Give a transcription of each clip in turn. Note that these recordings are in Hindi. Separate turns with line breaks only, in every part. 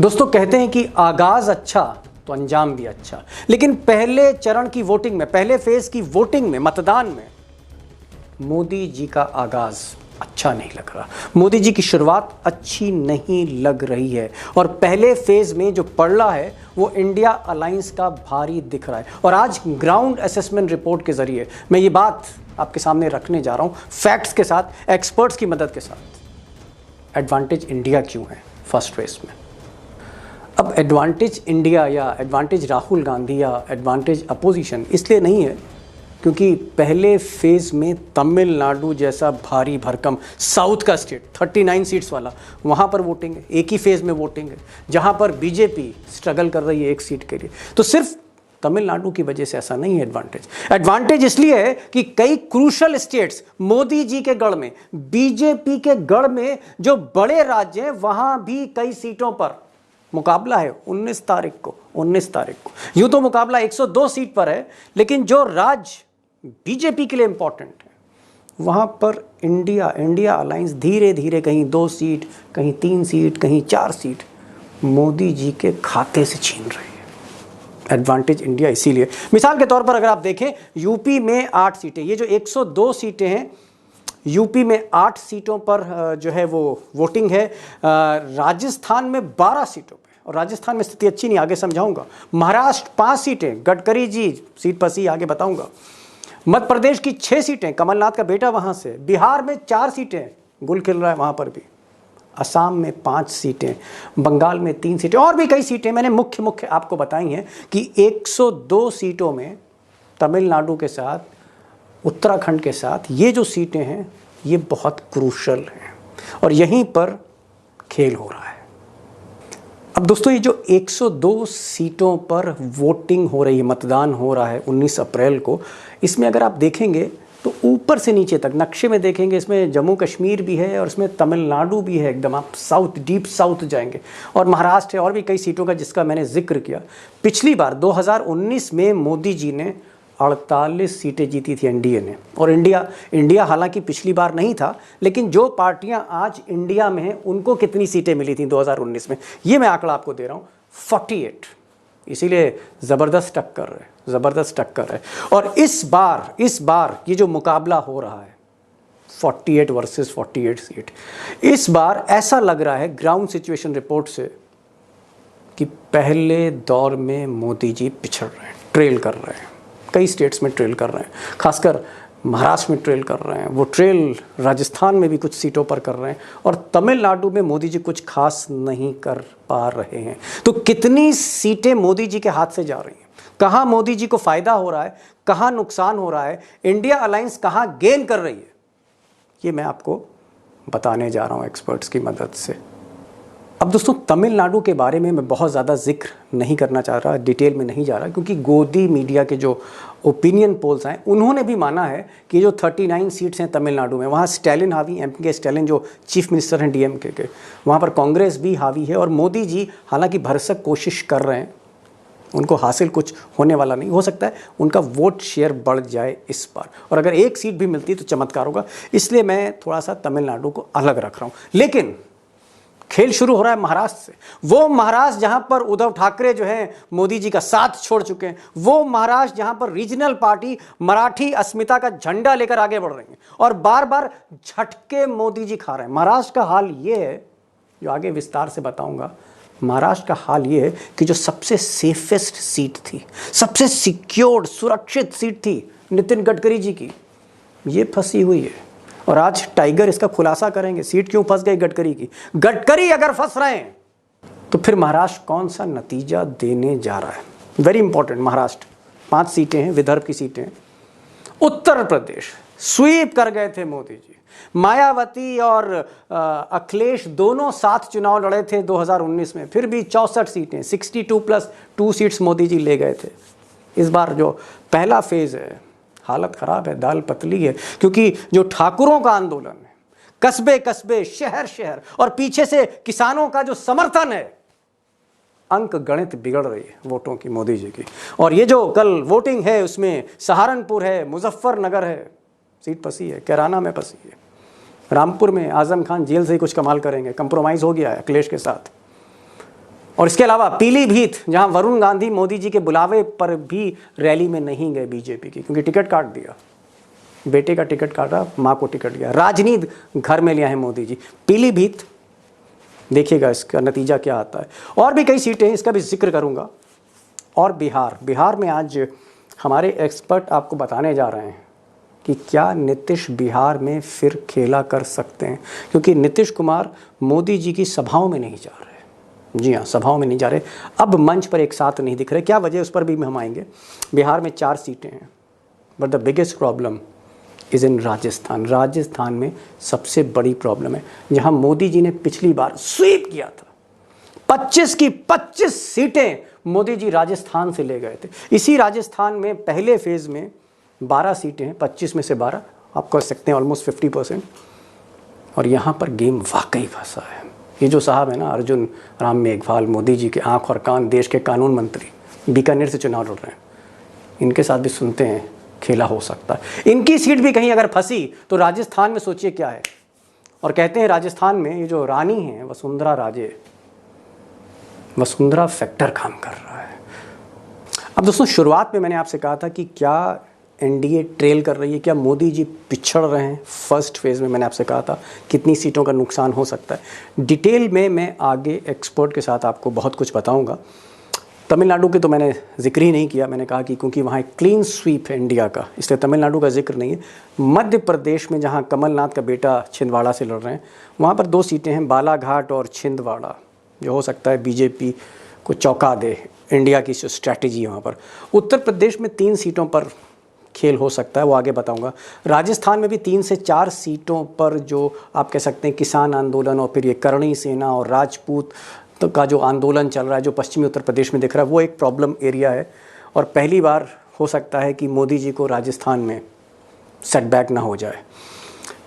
दोस्तों कहते हैं कि आगाज अच्छा तो अंजाम भी अच्छा, लेकिन पहले चरण की वोटिंग में, पहले फेज की वोटिंग में, मतदान में मोदी जी का आगाज अच्छा नहीं लग रहा। मोदी जी की शुरुआत अच्छी नहीं लग रही है और पहले फेज में जो पड़ला है वो इंडिया अलायंस का भारी दिख रहा है। और आज ग्राउंड असेसमेंट रिपोर्ट के जरिए मैं ये बात आपके सामने रखने जा रहा हूं, फैक्ट्स के साथ, एक्सपर्ट्स की मदद के साथ। एडवांटेज इंडिया क्यों है फर्स्ट फेज में? अब एडवांटेज इंडिया या एडवांटेज राहुल गांधी या एडवांटेज अपोजिशन इसलिए नहीं है क्योंकि पहले फेज में तमिलनाडु जैसा भारी भरकम साउथ का स्टेट 39 सीट्स वाला, वहाँ पर वोटिंग है, एक ही फेज में वोटिंग है, जहाँ पर बीजेपी स्ट्रगल कर रही है एक सीट के लिए। तो सिर्फ तमिलनाडु की वजह से ऐसा नहीं है एडवांटेज। एडवांटेज इसलिए है कि कई क्रूशल स्टेट्स मोदी जी के गढ़ में, बीजेपी के गढ़ में जो बड़े राज्य हैं, वहाँ भी कई सीटों पर मुकाबला है 19 तारीख को। यूं तो मुकाबला 102 सीट पर है, लेकिन जो राज्य बीजेपी के लिए इंपॉर्टेंट है वहां पर इंडिया अलायंस धीरे धीरे कहीं 2 सीट, कहीं 3 सीट, कहीं 4 सीट मोदी जी के खाते से छीन रही है। एडवांटेज इंडिया इसीलिए, मिसाल के तौर पर अगर आप देखें, यूपी में 8 सीटें, ये जो 102 सीटें हैं, यूपी में 8 सीटों पर जो है वो वोटिंग है। राजस्थान में 12 सीटों पे, और राजस्थान में स्थिति अच्छी नहीं, आगे समझाऊंगा। महाराष्ट्र 5 सीटें, गडकरी जी सीट पसी, आगे बताऊंगा। मध्य प्रदेश की 6 सीटें, कमलनाथ का बेटा वहां से। बिहार में 4 सीटें, गुल खिल रहा है वहां पर भी। असम में 5 सीटें, बंगाल में 3 सीटें, और भी कई सीटें मैंने मुख्य आपको बताई हैं कि 102 सीटों में तमिलनाडु के साथ, उत्तराखंड के साथ ये जो सीटें हैं ये बहुत क्रूशल हैं और यहीं पर खेल हो रहा है। अब दोस्तों, ये जो 102 सीटों पर वोटिंग हो रही है, मतदान हो रहा है 19 अप्रैल को, इसमें अगर आप देखेंगे तो ऊपर से नीचे तक नक्शे में देखेंगे, इसमें जम्मू कश्मीर भी है और इसमें तमिलनाडु भी है, एकदम आप साउथ, डीप साउथ जाएंगे, और महाराष्ट्र है, और भी कई सीटों का जिसका मैंने जिक्र किया। पिछली बार 2019 में मोदी जी ने 48 सीटें जीती थी एनडीए ने, और इंडिया हालांकि पिछली बार नहीं था, लेकिन जो पार्टियां आज इंडिया में हैं उनको कितनी सीटें मिली थी 2019 में, ये मैं आंकड़ा आपको दे रहा हूं, 48। इसीलिए ज़बरदस्त टक्कर है। और इस बार ये जो मुकाबला हो रहा है 48 वर्सेस 48 सीट, इस बार ऐसा लग रहा है ग्राउंड सिचुएशन रिपोर्ट से कि पहले दौर में मोदी जी पिछड़ रहे हैं, ट्रेल कर रहे हैं, कई स्टेट्स में ट्रेल कर रहे हैं, खासकर महाराष्ट्र में ट्रेल कर रहे हैं, वो ट्रेल राजस्थान में भी कुछ सीटों पर कर रहे हैं, और तमिलनाडु में मोदी जी कुछ खास नहीं कर पा रहे हैं। तो कितनी सीटें मोदी जी के हाथ से जा रही हैं, कहाँ मोदी जी को फायदा हो रहा है, कहाँ नुकसान हो रहा है, इंडिया अलायंस कहाँ गेन कर रही है, ये मैं आपको बताने जा रहा हूँ एक्सपर्ट्स की मदद से। अब दोस्तों, तमिलनाडु के बारे में मैं बहुत ज़्यादा जिक्र नहीं करना चाह रहा, डिटेल में नहीं जा रहा, क्योंकि गोदी मीडिया के जो ओपिनियन पोल्स हैं उन्होंने भी माना है कि जो 39 सीट्स हैं तमिलनाडु में, वहाँ स्टैलिन हावी, एमपी के स्टैलिन जो चीफ मिनिस्टर हैं डीएमके के, वहाँ पर कांग्रेस भी हावी है, और मोदी जी हालांकि भरसक कोशिश कर रहे हैं, उनको हासिल कुछ होने वाला नहीं, हो सकता है उनका वोट शेयर बढ़ जाए इस बार, और अगर एक सीट भी मिलती तो चमत्कार होगा। इसलिए मैं थोड़ा सा तमिलनाडु को अलग रख रहा हूँ। लेकिन खेल शुरू हो रहा है महाराष्ट्र से, वो महाराष्ट्र जहां पर उद्धव ठाकरे जो हैं मोदी जी का साथ छोड़ चुके हैं, वो महाराष्ट्र जहां पर रीजनल पार्टी मराठी अस्मिता का झंडा लेकर आगे बढ़ रही हैं और बार बार झटके मोदी जी खा रहे हैं। महाराष्ट्र का हाल ये है, जो आगे विस्तार से बताऊंगा, महाराष्ट्र का हाल ये है कि जो सबसे सेफेस्ट सीट थी, सबसे सिक्योर्ड, सुरक्षित सीट थी नितिन गडकरी जी की, ये फंसी हुई है। और आज टाइगर इसका खुलासा करेंगे, सीट क्यों फंस गई गडकरी की। गडकरी अगर फंस रहे हैं तो फिर महाराष्ट्र कौन सा नतीजा देने जा रहा है, वेरी इंपॉर्टेंट। महाराष्ट्र 5 सीटें हैं, विदर्भ की सीटें हैं। उत्तर प्रदेश स्वीप कर गए थे मोदी जी, मायावती और अखिलेश दोनों साथ चुनाव लड़े थे 2019 में, फिर भी 64 सीटें, 62+2 सीट्स मोदी जी ले गए थे। इस बार जो पहला फेज है, हालत खराब है, दाल पतली है, क्योंकि जो ठाकुरों का आंदोलन है, कस्बे कस्बे, शहर शहर, और पीछे से किसानों का जो समर्थन है, अंक गणित बिगड़ रही है वोटों की मोदी जी की। और ये जो कल वोटिंग है उसमें सहारनपुर है, मुजफ्फरनगर है, सीट फंसी है, कैराना में फंसी है, रामपुर में आजम खान जेल से ही कुछ कमाल करेंगे, कंप्रोमाइज़ हो गया है अखिलेश के साथ। और इसके अलावा पीलीभीत, जहां वरुण गांधी मोदी जी के बुलावे पर भी रैली में नहीं गए बीजेपी की, क्योंकि टिकट काट दिया, बेटे का टिकट काटा, मां को टिकट दिया। राजनीति घर में लिया है मोदी जी। पीलीभीत, देखिएगा इसका नतीजा क्या आता है। और भी कई सीटें हैं, इसका भी जिक्र करूंगा। और बिहार में आज हमारे एक्सपर्ट आपको बताने जा रहे हैं कि क्या नीतीश बिहार में फिर खेला कर सकते हैं, क्योंकि नीतीश कुमार मोदी जी की सभाओं में नहीं जा रहे। जी हाँ, सभाओं में नहीं जा रहे, अब मंच पर एक साथ नहीं दिख रहे। क्या वजह, उस पर भी हम आएंगे। बिहार में 4 सीटें हैं, but the biggest problem is in Rajasthan. Rajasthan में सबसे बड़ी प्रॉब्लम है, जहां मोदी जी ने पिछली बार स्वीप किया था। 25 की 25 सीटें मोदी जी राजस्थान से ले गए थे। इसी राजस्थान में पहले फेज में 12 सीटें हैं, 25 में से 12, आप कह सकते हैं ऑलमोस्ट 50%। और यहाँ पर गेम वाकई फंसा है। ये जो साहब है ना, अर्जुन राम मेघवाल, मोदी जी के आंख और कान, देश के कानून मंत्री, बीकानेर से चुनाव लड़ रहे हैं, इनके साथ भी सुनते हैं खेला हो सकता है। इनकी सीट भी कहीं अगर फंसी तो राजस्थान में सोचिए क्या है। और कहते हैं राजस्थान में ये जो रानी है वसुंधरा राजे, वसुंधरा फैक्टर काम कर रहा है। अब दोस्तों, शुरुआत में मैंने आपसे कहा था कि क्या एनडीए ट्रेल कर रही है, क्या मोदी जी पिछड़ रहे हैं। फर्स्ट फेज़ में मैंने आपसे कहा था कितनी सीटों का नुकसान हो सकता है। डिटेल में मैं आगे एक्सपर्ट के साथ आपको बहुत कुछ बताऊंगा। तमिलनाडु के तो मैंने जिक्र ही नहीं किया, मैंने कहा कि क्योंकि वहाँ एक क्लीन स्वीप है इंडिया का, इसलिए तमिलनाडु का जिक्र नहीं है। मध्य प्रदेश में जहाँ कमलनाथ का बेटा छिंदवाड़ा से लड़ रहे हैं, वहाँ पर 2 सीटें हैं, बालाघाट और छिंदवाड़ा, जो हो सकता है बीजेपी को चौंका दे। इंडिया की जो स्ट्रैटेजी है वहाँ पर। उत्तर प्रदेश में 3 सीटों पर खेल हो सकता है, वो आगे बताऊंगा। राजस्थान में भी 3 से 4 सीटों पर जो आप कह सकते हैं किसान आंदोलन और फिर ये करणी सेना और राजपूत का जो आंदोलन चल रहा है, जो पश्चिमी उत्तर प्रदेश में दिख रहा है, वो एक प्रॉब्लम एरिया है। और पहली बार हो सकता है कि मोदी जी को राजस्थान में सेटबैक ना हो जाए।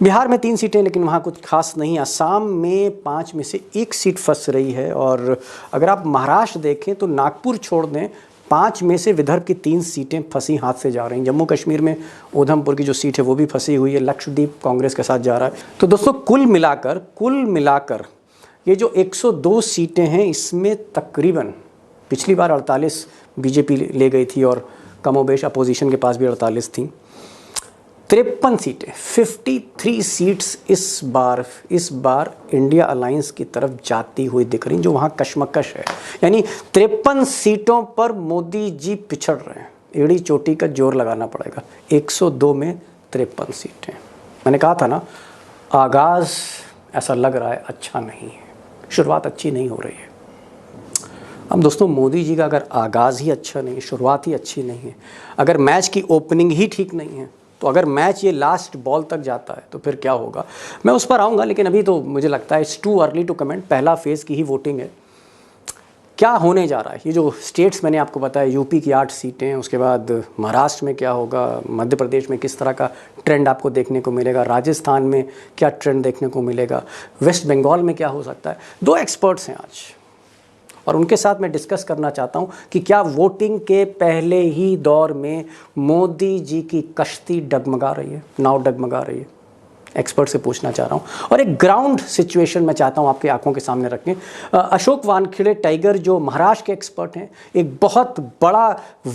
बिहार में 3 सीटें, लेकिन वहाँ कुछ खास नहीं। असम में 5 में से 1 सीट फंस रही है। और अगर आप महाराष्ट्र देखें तो नागपुर छोड़ दें, 5 में से विदर्भ की 3 सीटें फंसी हाथ से जा रही हैं। जम्मू कश्मीर में उधमपुर की जो सीट है वो भी फंसी हुई है। लक्षद्वीप कांग्रेस के साथ जा रहा है। तो दोस्तों, कुल मिलाकर ये जो 102 सीटें हैं, इसमें तकरीबन पिछली बार 48 बीजेपी ले गई थी और कमोबेश अपोजिशन के पास भी 48 थी। 53 सीटें, 53 सीट्स इस बार इंडिया अलायंस की तरफ जाती हुई दिख रही, जो वहाँ कशमकश है। यानी 53 सीटों पर मोदी जी पिछड़ रहे हैं। एड़ी चोटी का जोर लगाना पड़ेगा। 102 में 53 सीटें। मैंने कहा था ना, आगाज़ ऐसा लग रहा है अच्छा नहीं है, शुरुआत अच्छी नहीं हो रही है। अब दोस्तों, मोदी जी का अगर आगाज़ ही अच्छा नहीं है, शुरुआत ही अच्छी नहीं है, अगर मैच की ओपनिंग ही ठीक नहीं है, तो अगर मैच ये लास्ट बॉल तक जाता है तो फिर क्या होगा, मैं उस पर आऊँगा। लेकिन अभी तो मुझे लगता है it's too early to comment. पहला फेज़ की ही वोटिंग है। क्या होने जा रहा है, ये जो स्टेट्स मैंने आपको बताया, यूपी की 8 सीटें, उसके बाद महाराष्ट्र में क्या होगा, मध्य प्रदेश में किस तरह का ट्रेंड आपको देखने को मिलेगा, राजस्थान में क्या ट्रेंड देखने को मिलेगा, वेस्ट बंगाल में क्या हो सकता है। 2 एक्सपर्ट्स हैं आज, और उनके साथ मैं डिस्कस करना चाहता हूं कि क्या वोटिंग के पहले ही दौर में मोदी जी की कश्ती डगमगा रही है, नाव डगमगा रही है। एक्सपर्ट से पूछना चाह रहा हूं, और एक ग्राउंड सिचुएशन मैं चाहता हूं आपकी आंखों के सामने रखें। अशोक वानखेड़े टाइगर, जो महाराष्ट्र के एक्सपर्ट हैं, एक बहुत बड़ा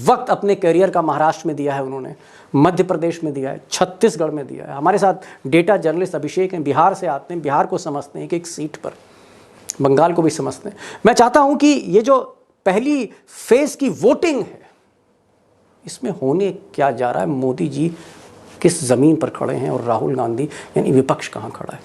वक्त अपने करियर का महाराष्ट्र में दिया है उन्होंने, मध्य प्रदेश में दिया है, छत्तीसगढ़ में दिया है। हमारे साथ डेटा जर्नलिस्ट अभिषेक हैं, बिहार से आते हैं, बिहार को समझते हैं एक सीट पर, बंगाल को भी समझते हैं। मैं चाहता हूं कि ये जो पहली फेज की वोटिंग है, इसमें होने क्या जा रहा है, मोदी जी किस ज़मीन पर खड़े हैं और राहुल गांधी यानी विपक्ष कहाँ खड़ा है।